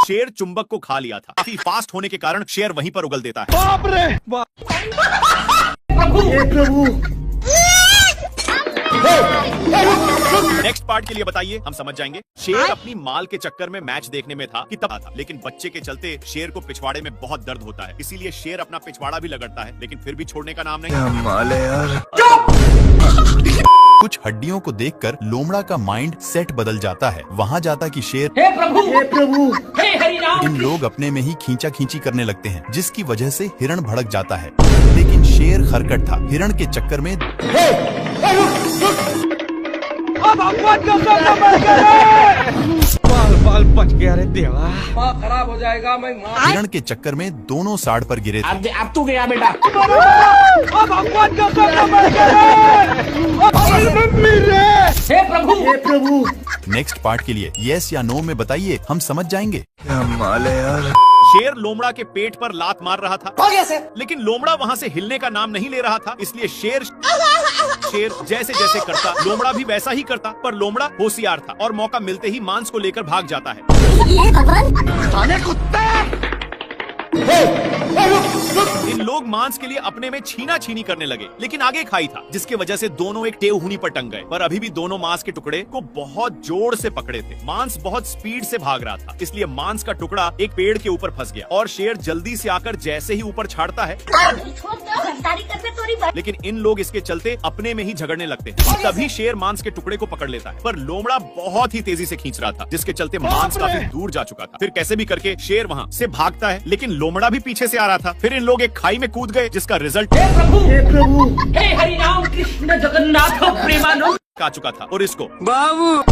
शेर चुंबक को खा लिया था। काफी फास्ट होने के कारण शेर वहीं पर उगल देता है। बाप रे बाप। प्रभु। नेक्स्ट पार्ट के लिए बताइए, हम समझ जाएंगे। शेर अपनी माल के चक्कर में मैच देखने में था कि तब था, लेकिन बच्चे के चलते शेर को पिछवाड़े में बहुत दर्द होता है, इसीलिए शेर अपना पिछवाड़ा भी लगड़ता है, लेकिन फिर भी छोड़ने का नाम नहीं। क्या माल है यार। कुछ हड्डियों को देखकर लोमड़ा का माइंड सेट बदल जाता है। वहाँ जाता कि शेर, हे प्रभु, हे हरि राम। इन लोग अपने में ही खींचा खींची करने लगते हैं, जिसकी वजह से हिरण भड़क जाता है, लेकिन शेर खरकट था। हिरण के चक्कर में बाल बच गया रे देवा। माँ खराब हो जाएगा। मैं हिरण के चक्कर में दोनों साड़ पर गिरे थे। अब तू गया बेटा। हे प्रभु। नेक्स्ट पार्ट के लिए यस या नो में बताइए, हम समझ जाएंगे। क्या माल है यार। शेर लोमड़ा के पेट पर लात मार रहा था, हो गया सर। लेकिन लोमड़ा वहाँ से हिलने का नाम नहीं ले रहा था, इसलिए शेर जैसे जैसे करता लोमड़ा भी वैसा ही करता। पर लोमड़ा होशियार था और मौका मिलते ही मांस को लेकर भाग जाता है। इन लोग मांस के लिए अपने में छीना छीनी करने लगे, लेकिन आगे खाई था, जिसके वजह से दोनों एक टेहूनी पर टंग गए। पर अभी भी दोनों मांस के टुकड़े को बहुत जोर से पकड़े थे। मांस बहुत स्पीड से भाग रहा था, इसलिए मांस का टुकड़ा एक पेड़ के ऊपर फंस गया और शेर जल्दी से आकर जैसे ही ऊपर छाड़ता है, लेकिन इन लोग इसके चलते अपने में ही झगड़ने लगते हैं। तभी शेर मांस के टुकड़े को पकड़ लेता है, पर लोमड़ा बहुत ही तेजी से खींच रहा था, जिसके चलते मांस काफी दूर जा चुका था। फिर कैसे भी करके शेर वहाँ से भागता है, लेकिन लोमड़ा भी पीछे से आ रहा था। फिर इन लोग एक खाई में कूद गए, जिसका रिजल्ट हे प्रभु, हे हरि राम कृष्ण जगन्नाथ प्रेमानंद आ चुका था। और इसको बाबू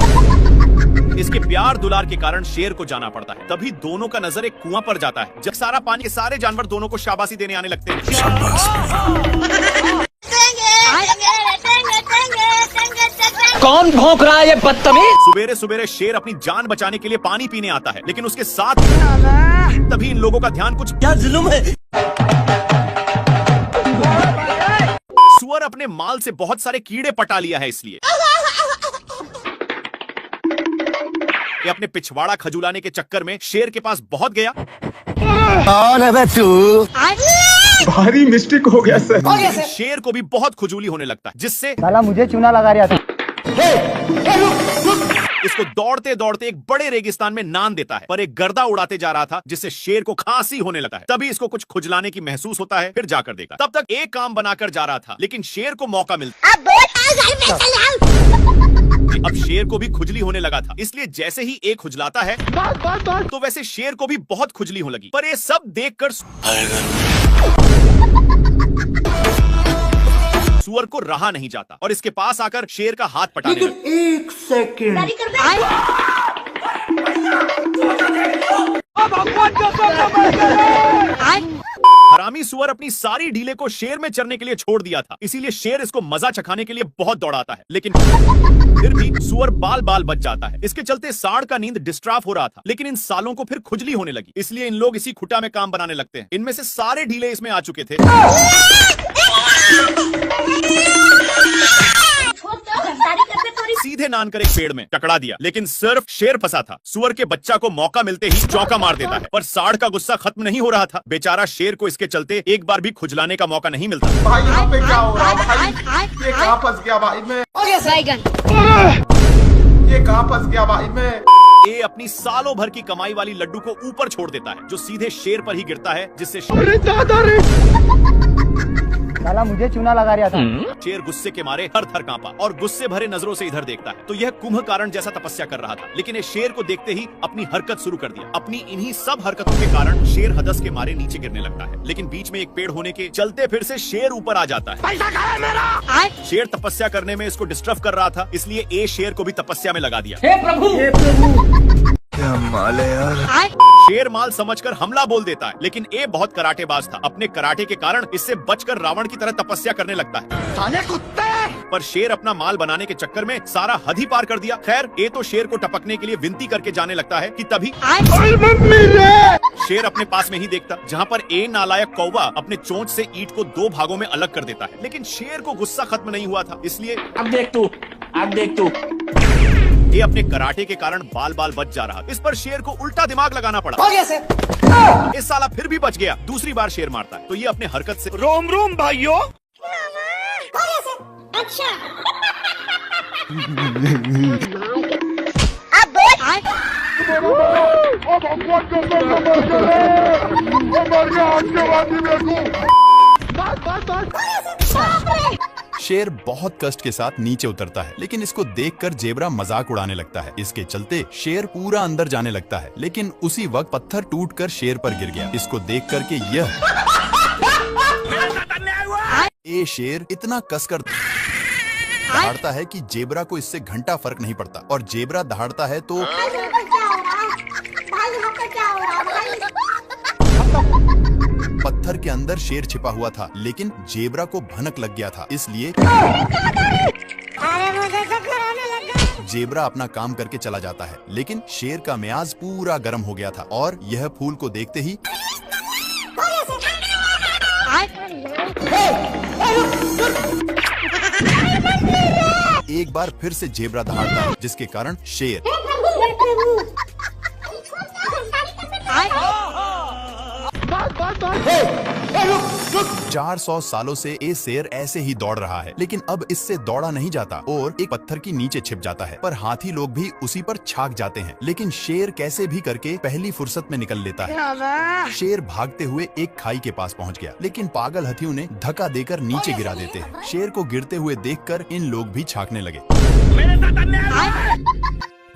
इसके प्यार दुलार के कारण शेर को जाना पड़ता है। तभी दोनों का नजर एक कुआं पर जाता है। जब सारा पानी, सारे जानवर दोनों को शाबाशी देने आने लगते हैं। कौन भौंक रहा है ये बदतमीज। सुबेरे सुबेरे शेर अपनी जान बचाने के लिए पानी पीने आता है, लेकिन उसके साथ तभी इन लोगों का ध्यान कुछ क्या जुल्म है। सुअर अपने माल से बहुत सारे कीड़े पटा लिया है, इसलिए ये अपने पिछवाड़ा खजुलाने के चक्कर में शेर के पास बहुत गया। कौन है बे तू। भारी मिस्टेक हो गया सर। शेर को भी बहुत खुजली होने लगता है, जिससे साला मुझे चूना लगा रहा था। इसको दौड़ते दौड़ते एक बड़े रेगिस्तान में नान देता है, पर एक गर्दा उड़ाते जा रहा था, जिससे शेर को खांसी होने लगता है। तभी इसको कुछ खुजलाने की महसूस होता है, फिर जाकर देखा। तब तक एक काम बनाकर जा रहा था, लेकिन शेर को मौका मिलता। अब शेर को भी खुजली होने लगा था, इसलिए जैसे ही एक खुजलाता है तो वैसे शेर को भी बहुत खुजली होने लगी। पर ये सब देखकर सुअर को रहा नहीं जाता और इसके पास आकर शेर का हाथ पटाने लगा। एक सेकंड। हरामी सुअर अपनी सारी ढीले को शेर में चरने के लिए छोड़ दिया था, इसीलिए शेर इसको मजा चखाने के लिए बहुत दौड़ाता है, लेकिन फिर भी सुअर बाल बाल बच जाता है। इसके चलते सांड का नींद डिस्टर्ब हो रहा था, लेकिन इन सालों को फिर खुजली होने लगी, इसलिए इन लोग इसी खुटा में काम बनाने लगते हैं। इनमें से सारे ढीले इसमें आ चुके थे। सीधे नान कर एक पेड़ में टकरा दिया, लेकिन सिर्फ शेर फंसा था। सुअर के बच्चा को मौका मिलते ही चौका मार देता है, पर सांड का गुस्सा खत्म नहीं हो रहा था। बेचारा शेर को इसके चलते एक बार भी खुजलाने का मौका नहीं मिलता। भाई यहाँ पे क्या हो रहा है भाई। ये कहाँ फंस गया भाई मैं। ये कहाँ फंस गया भाई मैं। ये अपनी सालों भर की कमाई वाली लड्डू को ऊपर छोड़ देता है, जो सीधे शेर पर ही गिरता है, जिससे साला मुझे चूना लगा रहा था। शेर गुस्से के मारे थर थर कांपा और गुस्से भरे नजरों से इधर देखता है, तो यह कुंभकर्ण जैसा तपस्या कर रहा था, लेकिन ये शेर को देखते ही अपनी हरकत शुरू कर दिया। अपनी इन्हीं सब हरकतों के कारण शेर हदस के मारे नीचे गिरने लगता है, लेकिन बीच में एक पेड़ होने के चलते फिर से शेर ऊपर आ जाता है। पैसा खाया मेरा। शेर तपस्या करने में इसको डिस्टर्ब कर रहा था, इसलिए ए शेर को भी तपस्या में लगा दिया। हे प्रभु। क्या माल है यार। शेर माल समझकर हमला बोल देता है, लेकिन ए बहुत कराटेबाज था। अपने कराटे के कारण इससे बचकर रावण की तरह तपस्या करने लगता है। साले कुत्ते। पर शेर अपना माल बनाने के चक्कर में सारा हद ही पार कर दिया। खैर ए तो शेर को टपकने के लिए विनती करके जाने लगता है कि तभी शेर अपने पास में ही देखता, जहाँ पर ए नालायक कौवा अपने चोंच से ईंट को दो भागों में अलग कर देता है, लेकिन शेर को गुस्सा खत्म नहीं हुआ था, इसलिए अब देख तू। ये अपने कराटे के कारण बाल बाल बच जा रहा। इस पर शेर को उल्टा दिमाग लगाना पड़ा। इस साला फिर भी बच गया। दूसरी बार शेर मारता है तो ये अपने हरकत से रोम रोम भाइयों। अच्छा शेर बहुत कष्ट के साथ नीचे उतरता है, लेकिन इसको देखकर जेब्रा मजाक उड़ाने लगता है। इसके चलते शेर पूरा अंदर जाने लगता है, लेकिन उसी वक्त पत्थर टूटकर शेर पर गिर गया। इसको देख करके ये शेर इतना कसकर दहाड़ता है कि जेब्रा को इससे घंटा फर्क नहीं पड़ता, और जेब्रा दहाड़ता है तो पत्थर के अंदर शेर छिपा हुआ था, लेकिन जेब्रा को भनक लग गया था, इसलिए जेब्रा अपना काम करके चला जाता है। लेकिन शेर का मियाज पूरा गर्म हो गया था और यह फूल को देखते ही एक बार फिर से जेब्रा दहाड़ता है, जिसके कारण शेर 400 सालों से ये शेर ऐसे ही दौड़ रहा है, लेकिन अब इससे दौड़ा नहीं जाता और एक पत्थर की नीचे छिप जाता है। पर हाथी लोग भी उसी पर छाक जाते हैं, लेकिन शेर कैसे भी करके पहली फुर्सत में निकल लेता है। शेर भागते हुए एक खाई के पास पहुंच गया, लेकिन पागल हाथियों ने धक्का देकर नीचे गिरा देते हैं। शेर को गिरते हुए देखकर इन लोग भी छाकने लगे,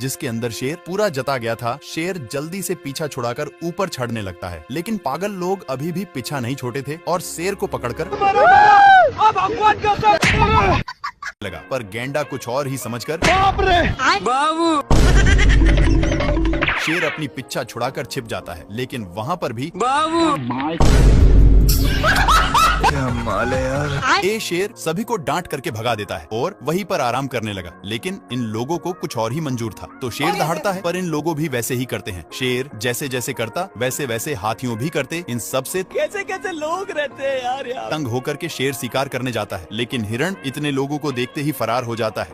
जिसके अंदर शेर पूरा जता गया था। शेर जल्दी से पीछा छुड़ाकर ऊपर चढ़ने लगता है, लेकिन पागल लोग अभी भी पीछा नहीं छोड़े थे और शेर को पकड़कर लगा। पर गेंडा कुछ और ही समझकर शेर अपनी पिच्छा छुड़ाकर छिप जाता है, लेकिन वहाँ पर भी ये शेर सभी को डांट करके भगा देता है और वहीं पर आराम करने लगा। लेकिन इन लोगों को कुछ और ही मंजूर था, तो शेर दहाड़ता है, पर इन लोगों भी वैसे ही करते हैं। शेर जैसे जैसे करता वैसे वैसे हाथियों भी करते। इन सब से कैसे कैसे लोग रहते हैं यार। तंग होकर के शेर शिकार करने जाता है, लेकिन हिरण इतने लोगों को देखते ही फरार हो जाता है।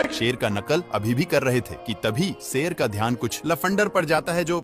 शेर का नकल अभी भी कर रहे थे कि तभी शेर का ध्यान कुछ लफंडर पर जाता है जो